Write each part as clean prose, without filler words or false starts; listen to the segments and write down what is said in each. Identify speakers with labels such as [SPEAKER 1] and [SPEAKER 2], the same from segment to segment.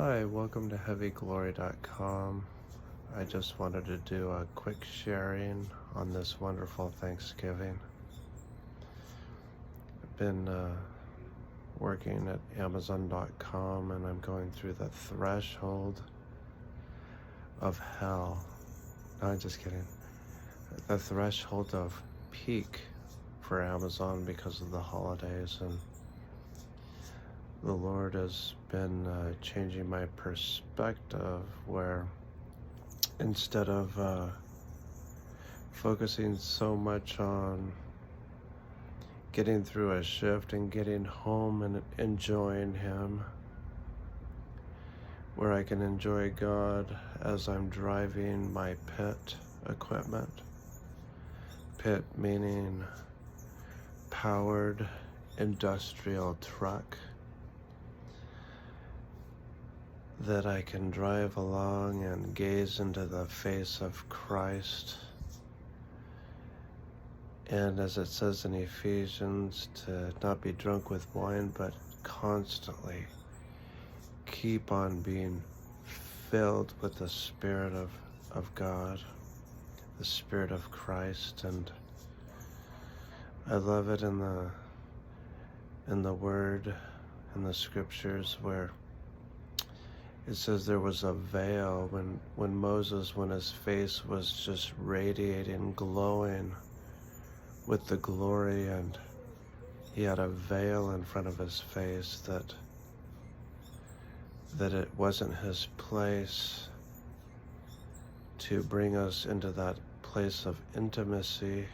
[SPEAKER 1] Hi, welcome to HeavyGlory.com. I just wanted to do a quick sharing on this wonderful Thanksgiving. I've been working at Amazon.com and I'm going through the threshold of hell. No, I'm just kidding. The threshold of peak for Amazon because of the holidays, and the Lord has been changing my perspective, where instead of focusing so much on getting through a shift and getting home and enjoying Him, where I can enjoy God as I'm driving my pit equipment. Pit meaning powered industrial truck that I can drive along and gaze into the face of Christ. And as it says in Ephesians, to not be drunk with wine, but constantly keep on being filled with the Spirit of God, the Spirit of Christ. And I love it in the Word, in the Scriptures, where it says there was a veil when Moses, when his face was just radiating, glowing with the glory, and he had a veil in front of his face that it wasn't his place to bring us into that place of intimacy,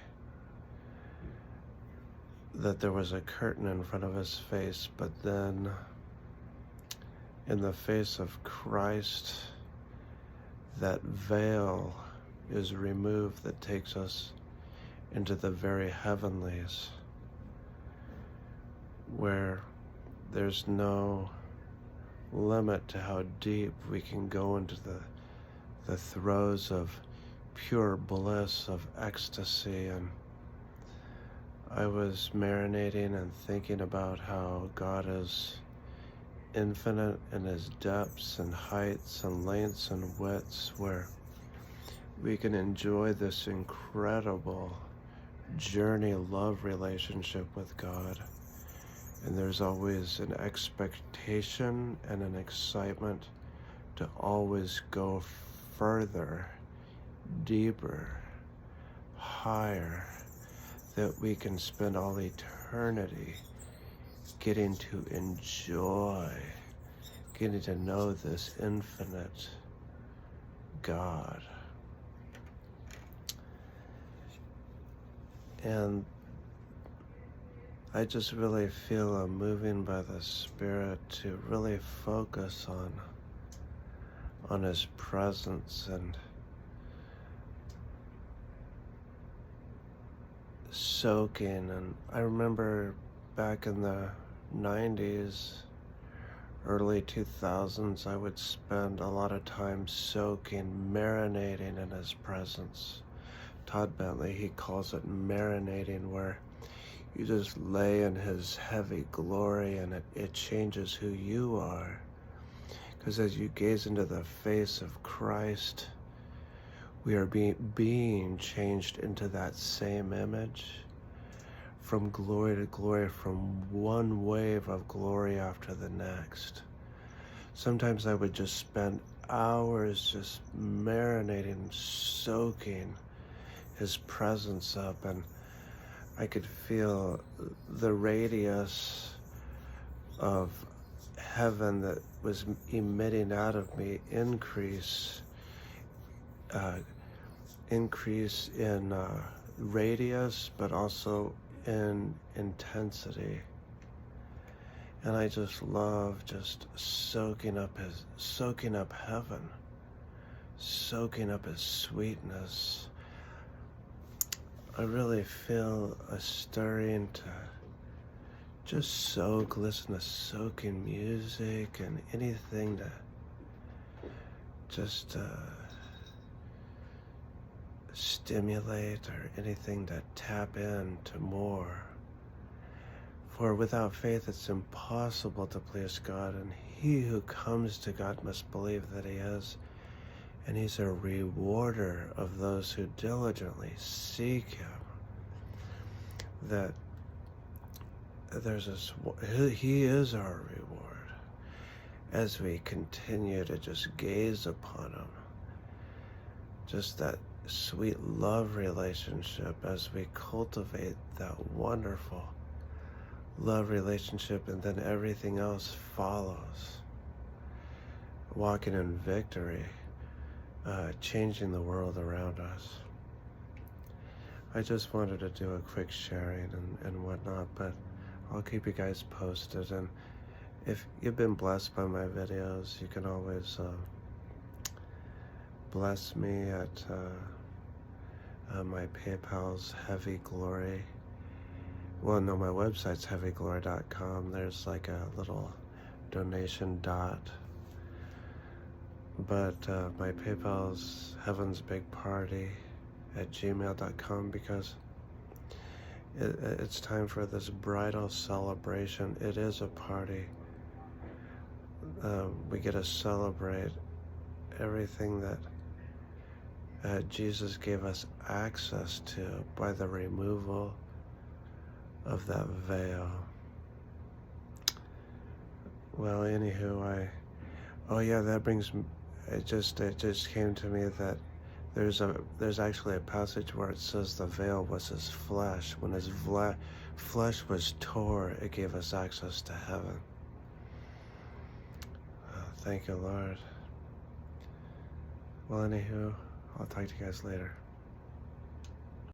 [SPEAKER 1] that there was a curtain in front of his face, but then in the face of Christ, that veil is removed that takes us into the very heavenlies, where there's no limit to how deep we can go into the throes of pure bliss, of ecstasy. And I was marinating and thinking about how God is infinite in His depths and heights and lengths and widths, where we can enjoy this incredible journey love relationship with God. And there's always an expectation and an excitement to always go further, deeper, higher, that we can spend all eternity getting to enjoy, getting to know this infinite God. And I just really feel a moving by the Spirit to really focus on His presence and soaking. And I remember back in the 90s, early 2000s, I would spend a lot of time soaking, marinating in His presence. Todd Bentley, he calls it marinating, where you just lay in His heavy glory, and it changes who you are. Because as you gaze into the face of Christ, we are being changed into that same image, from glory to glory, from one wave of glory after the next. Sometimes I would just spend hours just marinating, soaking His presence up, and I could feel the radius of heaven that was emitting out of me increase in radius, but also in intensity. And I just love just soaking up heaven, soaking up His sweetness. I really feel a stirring to just soak, listen to soaking music and anything to just stimulate, or anything to tap into more. For without faith it's impossible to please God, and he who comes to God must believe that he is, and he's a rewarder of those who diligently seek him. That there's this, he is our reward as we continue to just gaze upon him. Just that sweet love relationship as we cultivate that wonderful love relationship, and then everything else follows. Walking in victory, changing the world around us. I just wanted to do a quick sharing and whatnot, but I'll keep you guys posted. And if you've been blessed by my videos, you can always bless me at my PayPal's Heavy Glory. Well, no, my website's heavyglory.com. There's like a little donation dot. But my PayPal's Heaven's Big Party at gmail.com, because it's time for this bridal celebration. It is a party. We get to celebrate everything that Jesus gave us access to by the removal of that veil. Well, anywho, oh yeah, that brings, it just came to me that there's actually a passage where it says the veil was his flesh. When his flesh was tore, it gave us access to heaven. Thank you, Lord. Well, anywho, I'll talk to you guys later.